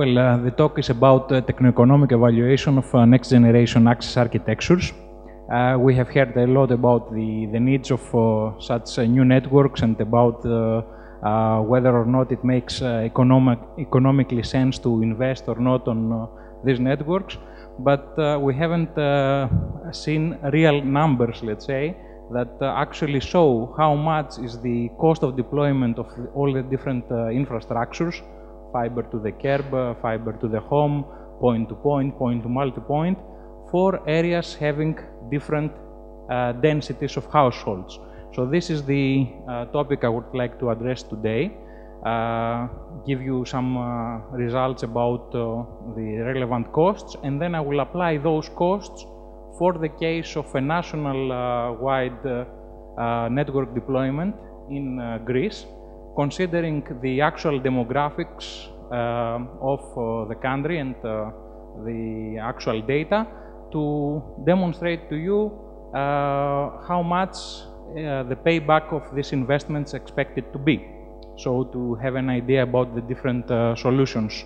The talk is about techno-economic evaluation of next generation access architectures. We have heard a lot about the needs of such new networks and about whether or not it makes economically sense to invest or not on these networks. But we haven't seen real numbers, let's say, that actually show how much is the cost of deployment of all the different infrastructures, fiber to the curb, fiber to the home, point to point, point to multi-point, for areas having different densities of households. So this is the topic I would like to address today, give you some results about the relevant costs, and then I will apply those costs for the case of a national-wide network deployment in Greece, considering the actual demographics of the country and the actual data, to demonstrate to you how much the payback of these investments expected to be. So to have an idea about the different solutions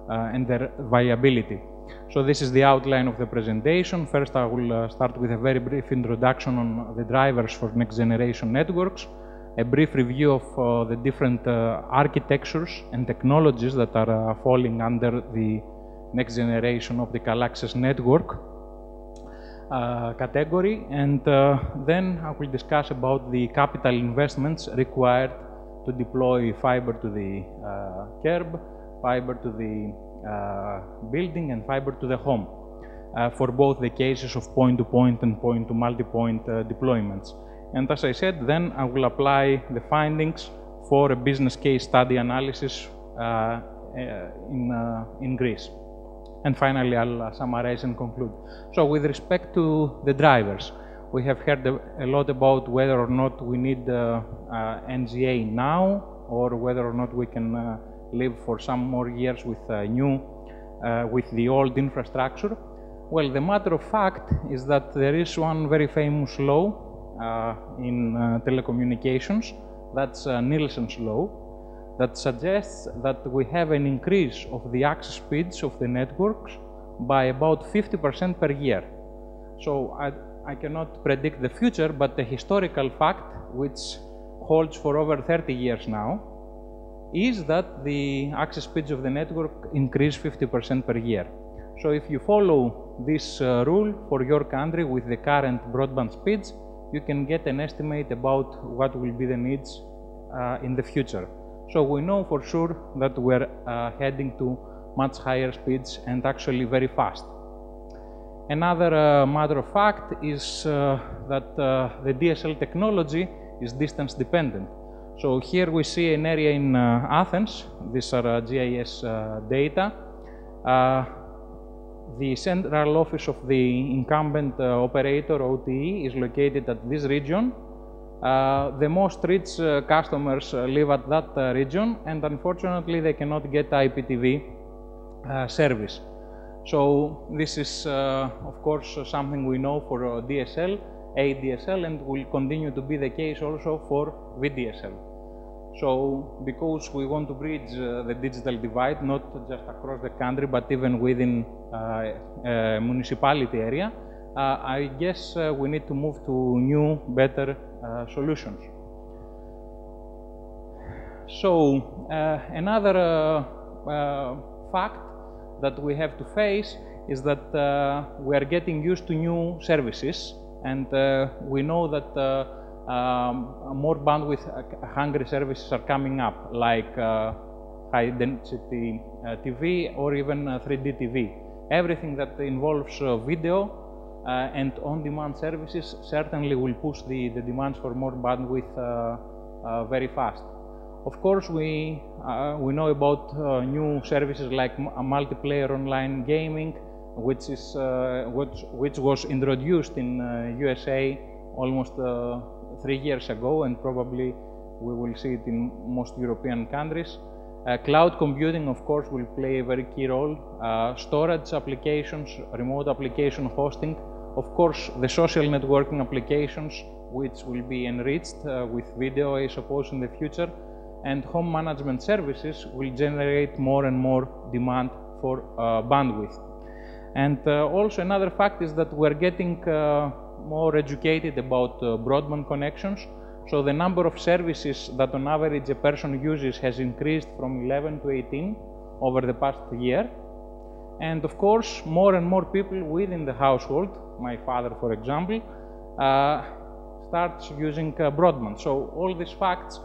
and their viability. So this is the outline of the presentation. First, I will start with a very brief introduction on the drivers for next generation networks, a brief review of the different architectures and technologies that are falling under the next generation optical access network category, and then I will discuss about the capital investments required to deploy fiber to the curb, fiber to the building, and fiber to the home for both the cases of point-to-point and point-to-multipoint deployments. And as I said, then I will apply the findings for a business case study analysis in Greece. And finally, I'll summarize and conclude. So with respect to the drivers, we have heard a lot about whether or not we need NGA now, or whether or not we can live for some more years with with the old infrastructure. Well, the matter of fact is that there is one very famous law in telecommunications, that's Nielsen's law, that suggests that we have an increase of the access speeds of the networks by about 50% per year. So I cannot predict the future, but the historical fact, which holds for over 30 years now, is that the access speeds of the network increase 50% per year. So if you follow this rule for your country with the current broadband speeds, you can get an estimate about what will be the needs in the future. So we know for sure that we're heading to much higher speeds and actually very fast. Another matter of fact is that the DSL technology is distance dependent. So here we see an area in Athens. These are GIS data. The central office of the incumbent operator, OTE, is located at this region. The most rich customers live at that region, and unfortunately they cannot get IPTV service. So this is of course something we know for DSL, ADSL, and will continue to be the case also for VDSL. So because we want to bridge the digital divide, not just across the country, but even within a municipality area, I guess we need to move to new, better solutions. So another fact that we have to face is that we are getting used to new services, and we know that more bandwidth hungry services are coming up, like high density TV or even 3D TV. Everything that involves video and on-demand services certainly will push the demands for more bandwidth very fast. Of course, we know about new services like multiplayer online gaming, which was introduced in USA almost 3 years ago, and probably we will see it in most European countries. Cloud computing, of course, will play a very key role. Storage applications, remote application hosting, of course, the social networking applications, which will be enriched with video, I suppose, in the future, and home management services will generate more and more demand for bandwidth. And also another fact is that we're getting more educated about broadband connections. So the number of services that on average a person uses has increased from 11 to 18 over the past year. And of course, more and more people within the household, my father for example, starts using broadband. So all these facts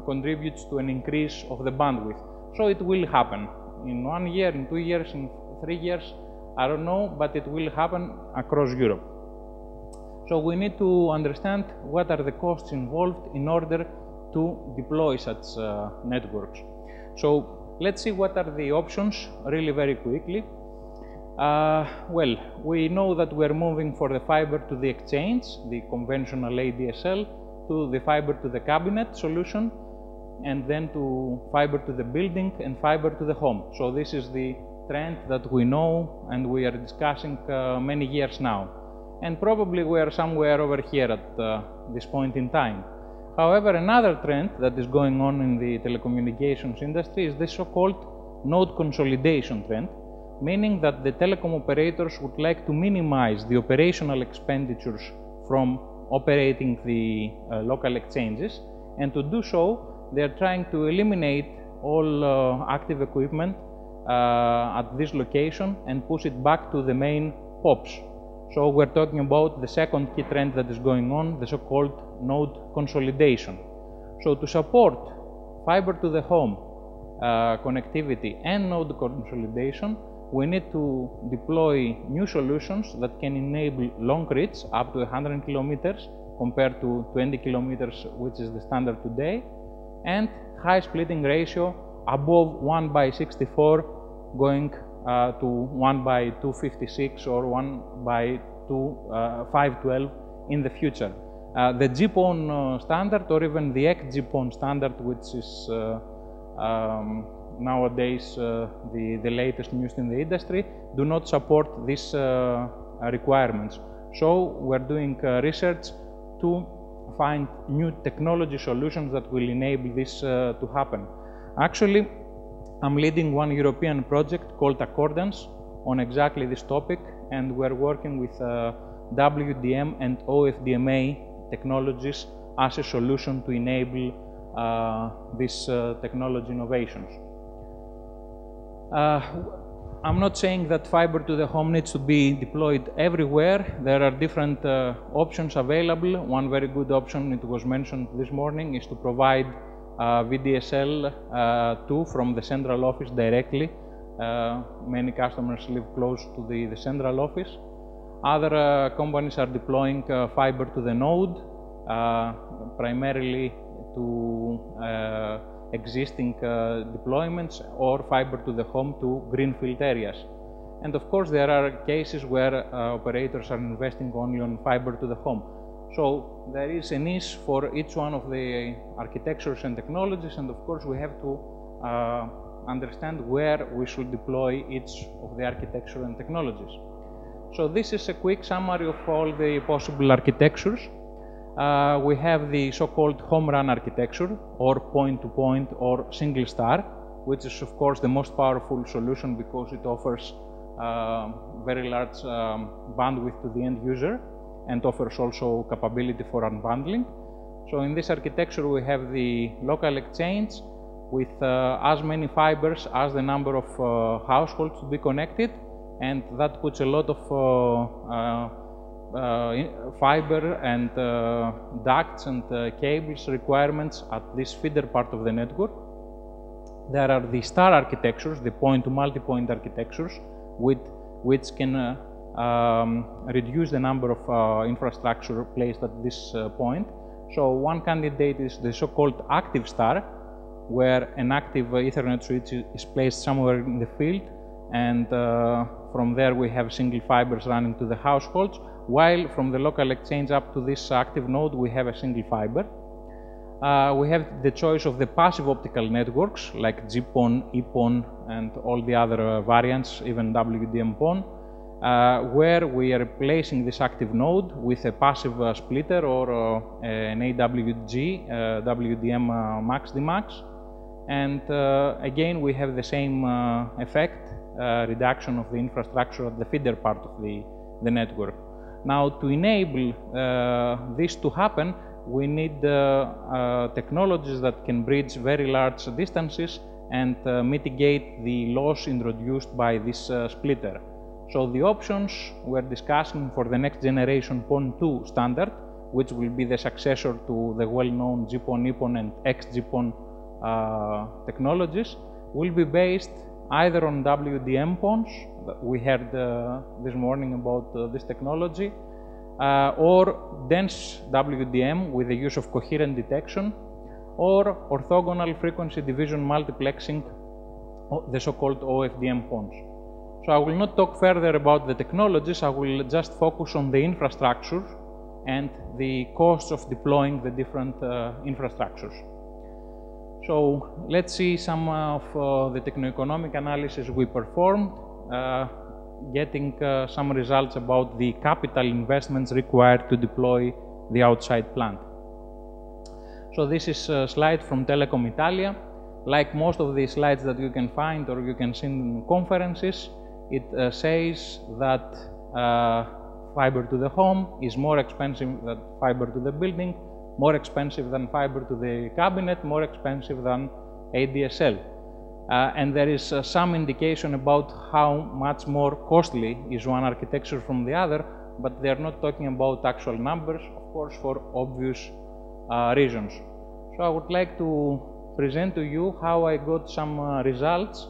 contributes to an increase of the bandwidth. So it will happen in 1 year, in 2 years, in 3 years, I don't know, but it will happen across Europe. So we need to understand what are the costs involved in order to deploy such networks. So let's see what are the options really very quickly. Well, we know that we are moving for the fiber to the exchange, the conventional ADSL, to the fiber to the cabinet solution, and then to fiber to the building and fiber to the home. So this is the trend that we know and we are discussing many years now. And probably we are somewhere over here at this point in time. However, another trend that is going on in the telecommunications industry is the so-called node consolidation trend, meaning that the telecom operators would like to minimize the operational expenditures from operating the local exchanges, and to do so they are trying to eliminate all active equipment at this location and push it back to the main POPs. So we're talking about the second key trend that is going on, the so-called node consolidation. So to support fiber to the home connectivity and node consolidation, we need to deploy new solutions that can enable long reach up to 100 kilometers compared to 20 kilometers, which is the standard today, and high splitting ratio above 1/64 going to 1/256 or 1/512 in the future. The GPON standard, or even the XGPON standard, which is nowadays the latest news in the industry, do not support these requirements. So we're doing research to find new technology solutions that will enable this to happen. Actually, I'm leading one European project called Accordance on exactly this topic, and we're working with WDM and OFDMA technologies as a solution to enable these technology innovations. I'm not saying that fiber to the home needs to be deployed everywhere. There are different options available. One very good option, it was mentioned this morning, is to provide VDSL2 from the central office directly. Many customers live close to the central office. Other companies are deploying fiber to the node, primarily to existing deployments, or fiber to the home to greenfield areas. And of course, there are cases where operators are investing only on fiber to the home. So there is a niche for each one of the architectures and technologies, and of course we have to understand where we should deploy each of the architecture and technologies. So this is a quick summary of all the possible architectures. We have the so-called home run architecture, or point-to-point or single star, which is of course the most powerful solution because it offers very large bandwidth to the end user and offers also capability for unbundling. So in this architecture we have the local exchange with as many fibers as the number of households to be connected, and that puts a lot of fiber and ducts and cables requirements at this feeder part of the network. There are the star architectures, the point-to-multipoint architectures, which can reduce the number of infrastructure placed at this point. So one candidate is the so-called active star, where an active Ethernet switch is placed somewhere in the field, and from there we have single fibers running to the households, while from the local exchange up to this active node we have a single fiber. We have the choice of the passive optical networks like GPON, EPON, and all the other variants, even WDM-PON, where we are replacing this active node with a passive splitter or an AWG, WDM Max DMAX, And again, we have the same effect, reduction of the infrastructure at the feeder part of the network. Now, to enable this to happen, we need technologies that can bridge very large distances and mitigate the loss introduced by this splitter. So the options we're discussing for the next generation PON2 standard, which will be the successor to the well-known GPON, EPON and XGPON technologies, will be based either on WDM PONs, we heard this morning about this technology, or dense WDM with the use of coherent detection, or orthogonal frequency division multiplexing, the so-called OFDM PONs. So I will not talk further about the technologies, I will just focus on the infrastructure and the costs of deploying the different infrastructures. So let's see some of the techno-economic analysis we performed, getting some results about the capital investments required to deploy the outside plant. So this is a slide from Telecom Italia. Like most of the slides that you can find or you can see in conferences, it says that fiber to the home is more expensive than fiber to the building, more expensive than fiber to the cabinet, more expensive than ADSL. And there is some indication about how much more costly is one architecture from the other, but they are not talking about actual numbers, of course, for obvious reasons. So I would like to present to you how I got some results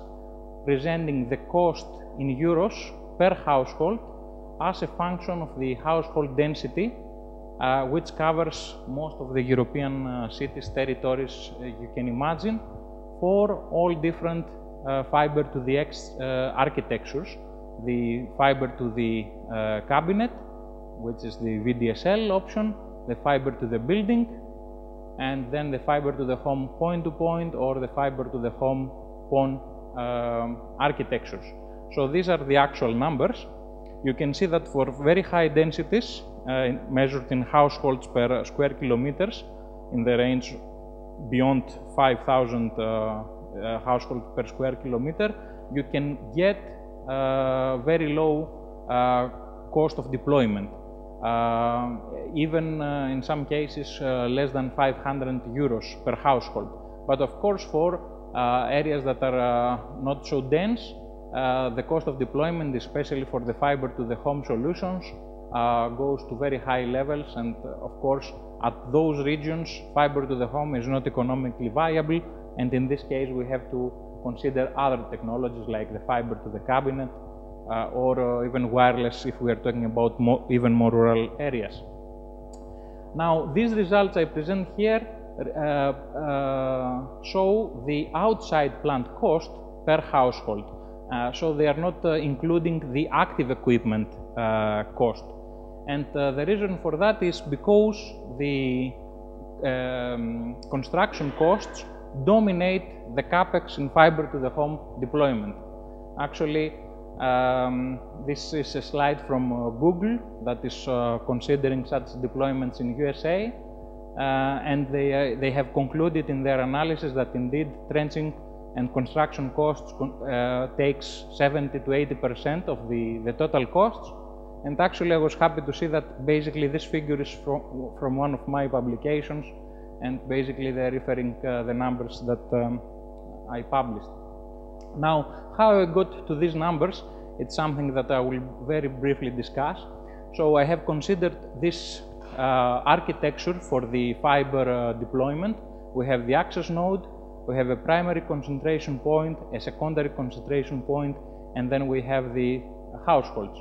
presenting the cost in euros per household as a function of the household density, which covers most of the European cities, territories you can imagine, for all different fiber to the X architectures, the fiber to the cabinet, which is the VDSL option, the fiber to the building, and then the fiber to the home point-to-point or the fiber to the home PON architectures. So these are the actual numbers. You can see that for very high densities, measured in households per square kilometers, in the range beyond 5,000 households per square kilometer, you can get very low cost of deployment. Even in some cases less than 500 euros per household. But of course, for areas that are not so dense, the cost of deployment, especially for the fiber to the home solutions, goes to very high levels, and of course at those regions fiber to the home is not economically viable, and in this case we have to consider other technologies like the fiber to the cabinet or even wireless if we are talking about even more rural areas. Now these results I present here show the outside plant cost per household. So they are not including the active equipment cost. And the reason for that is because the construction costs dominate the capex in fiber to the home deployment. Actually, this is a slide from Google that is considering such deployments in USA, and they have concluded in their analysis that indeed trenching and construction costs takes 70 to 80% of the total costs. And actually I was happy to see that basically this figure is from one of my publications, and basically they're referring the numbers that I published. Now, how I got to these numbers, it's something that I will very briefly discuss. So I have considered this architecture for the fiber deployment. We have the access node, we have a primary concentration point, a secondary concentration point, and then we have the households.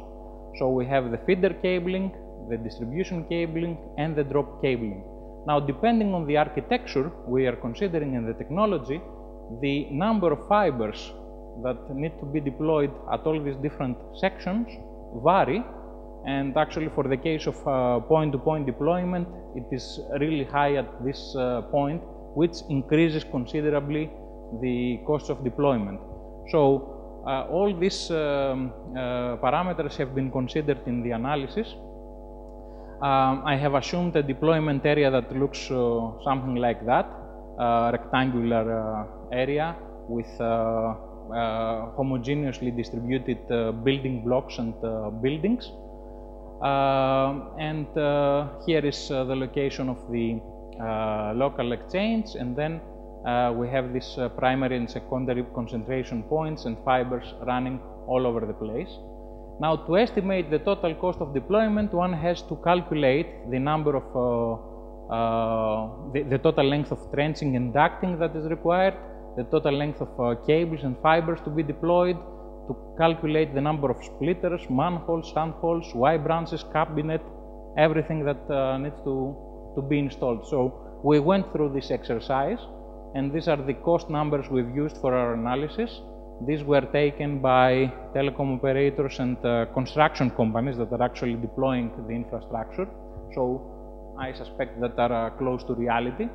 So we have the feeder cabling, the distribution cabling, and the drop cabling. Now, depending on the architecture we are considering in the technology, the number of fibers that need to be deployed at all these different sections vary, and actually for the case of point-to-point deployment, it is really high at this point, which increases considerably the cost of deployment. So all these parameters have been considered in the analysis. I have assumed a deployment area that looks something like that. rectangular area with homogeneously distributed building blocks and buildings. Here is the location of the local exchange, and then we have these primary and secondary concentration points and fibers running all over the place. Now, to estimate the total cost of deployment, one has to calculate the number of the total length of trenching and ducting that is required, the total length of cables and fibers to be deployed, to calculate the number of splitters, manholes, handholds, Y branches, cabinet, everything that needs to be installed. So we went through this exercise, and these are the cost numbers we've used for our analysis. These were taken by telecom operators and construction companies that are actually deploying the infrastructure. So I suspect that are close to reality.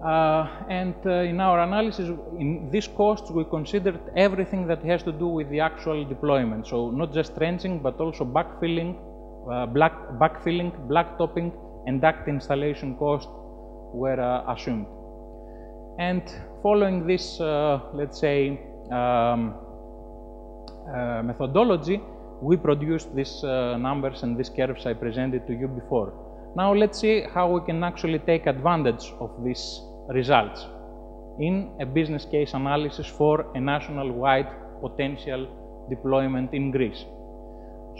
In our analysis, in these costs, we considered everything that has to do with the actual deployment. So not just trenching, but also backfilling, blacktopping, and duct installation costs were assumed. And following this, let's say, methodology, we produced these numbers and these curves I presented to you before. Now let's see how we can actually take advantage of these results in a business case analysis for a national-wide potential deployment in Greece.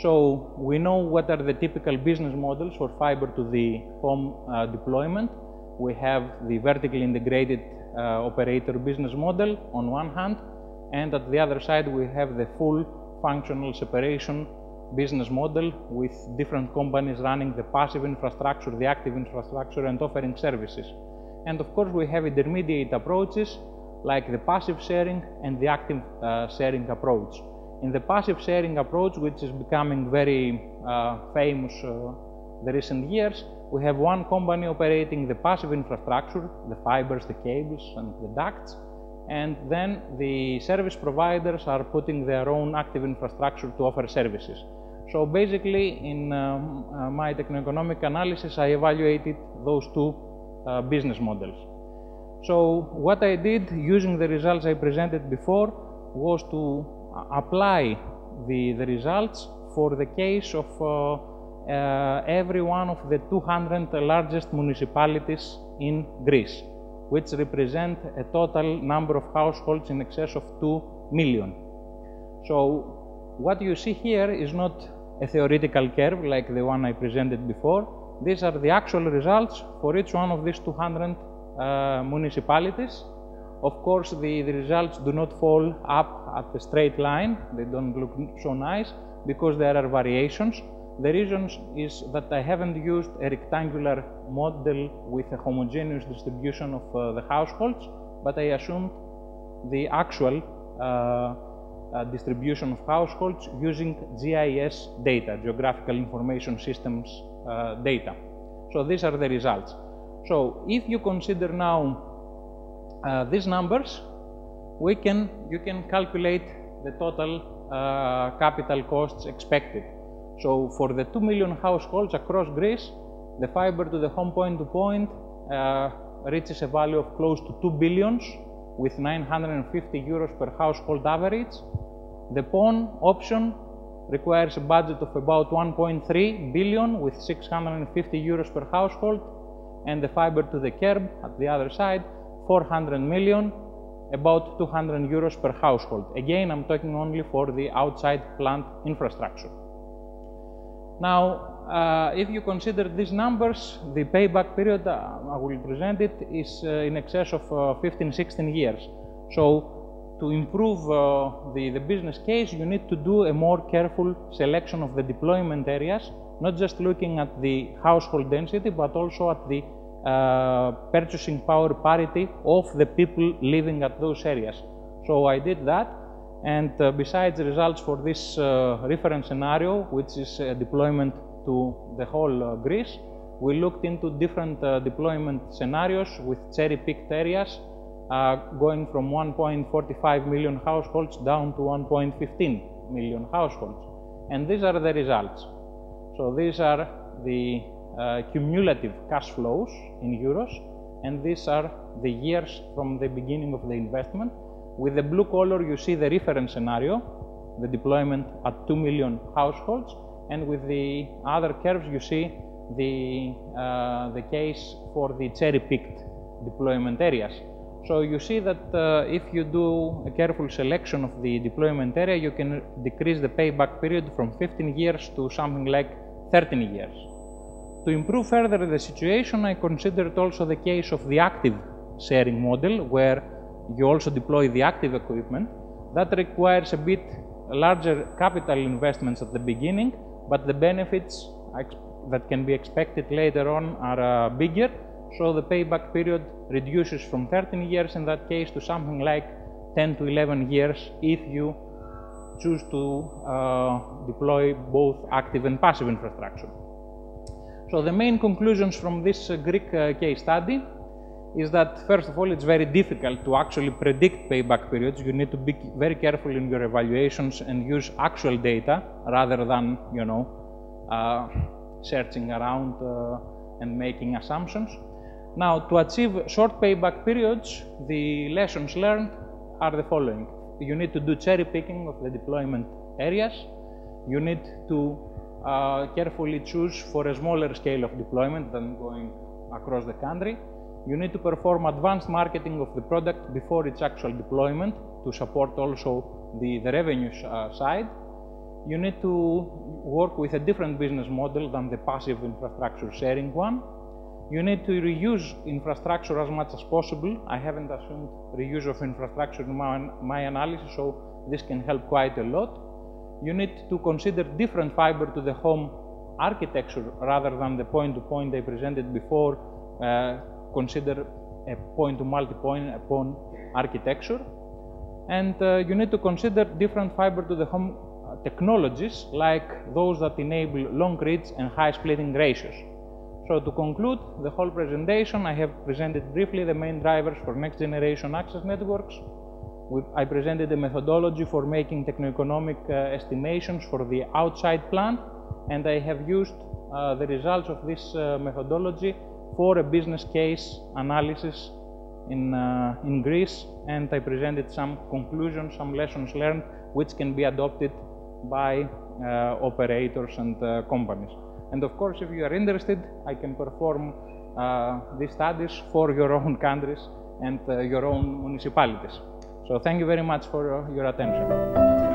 So we know what are the typical business models for fiber to the home deployment. We have the vertically integrated operator business model on one hand, and at the other side we have the full functional separation business model with different companies running the passive infrastructure, the active infrastructure, and offering services. And of course we have intermediate approaches like the passive sharing and the active sharing approach. In the passive sharing approach, which is becoming very famous the recent years, we have one company operating the passive infrastructure, the fibers, the cables, and the ducts, and then the service providers are putting their own active infrastructure to offer services. So basically, in my techno-economic analysis, I evaluated those two business models. So what I did, using the results I presented before, was to apply the results for the case of every one of the 200 largest municipalities in Greece, which represent a total number of households in excess of 2 million. So what you see here is not a theoretical curve like the one I presented before. These are the actual results for each one of these 200 municipalities. Of course, the results do not fall up at a straight line. They don't look so nice because there are variations. The reason is that I haven't used a rectangular model with a homogeneous distribution of the households, but I assumed the actual distribution of households using GIS data, Geographical Information Systems data. So these are the results. So if you consider now these numbers, you can calculate the total capital costs expected. So for the 2 million households across Greece, the fiber to the home point-to-point reaches a value of close to 2 billion with 950 euros per household average. The PON option requires a budget of about 1.3 billion with 650 euros per household, and the fiber to the curb at the other side, 400 million, about 200 euros per household. Again, I'm talking only for the outside plant infrastructure. Now, if you consider these numbers, the payback period I will present it is in excess of 15-16 years. So to improve the business case, you need to do a more careful selection of the deployment areas, not just looking at the household density, but also at the purchasing power parity of the people living at those areas. So I did that. And besides the results for this reference scenario, which is a deployment to the whole Greece, we looked into different deployment scenarios with cherry-picked areas going from 1.45 million households down to 1.15 million households. And these are the results. So these are the cumulative cash flows in euros and these are the years from the beginning of the investment. With the blue color, you see the reference scenario, the deployment at 2 million households, and with the other curves, you see the case for the cherry-picked deployment areas. So you see that if you do a careful selection of the deployment area, you can decrease the payback period from 15 years to something like 13 years. To improve further the situation, I considered also the case of the active sharing model, where you also deploy the active equipment. That requires a bit larger capital investments at the beginning, but the benefits that can be expected later on are bigger. So the payback period reduces from 13 years in that case to something like 10 to 11 years if you choose to deploy both active and passive infrastructure. So the main conclusions from this Greek case study is that, first of all, it's very difficult to actually predict payback periods. You need to be very careful in your evaluations and use actual data rather than, searching around and making assumptions. Now, to achieve short payback periods, the lessons learned are the following. You need to do cherry picking of the deployment areas. You need to carefully choose for a smaller scale of deployment than going across the country. You need to perform advanced marketing of the product before its actual deployment to support also the revenue side. You need to work with a different business model than the passive infrastructure sharing one. You need to reuse infrastructure as much as possible. I haven't assumed reuse of infrastructure in my analysis, so this can help quite a lot. You need to consider different fiber to the home architecture rather than the point-to-point I presented before. Consider a point-to-multipoint architecture. And you need to consider different fiber to the home technologies like those that enable long reach and high splitting ratios. So to conclude the whole presentation, I have presented briefly the main drivers for next generation access networks. I presented a methodology for making techno-economic estimations for the outside plant, and I have used the results of this methodology for a business case analysis in Greece, and I presented some conclusions, some lessons learned, which can be adopted by operators and companies. And of course, if you are interested, I can perform these studies for your own countries and your own municipalities. So thank you very much for your attention.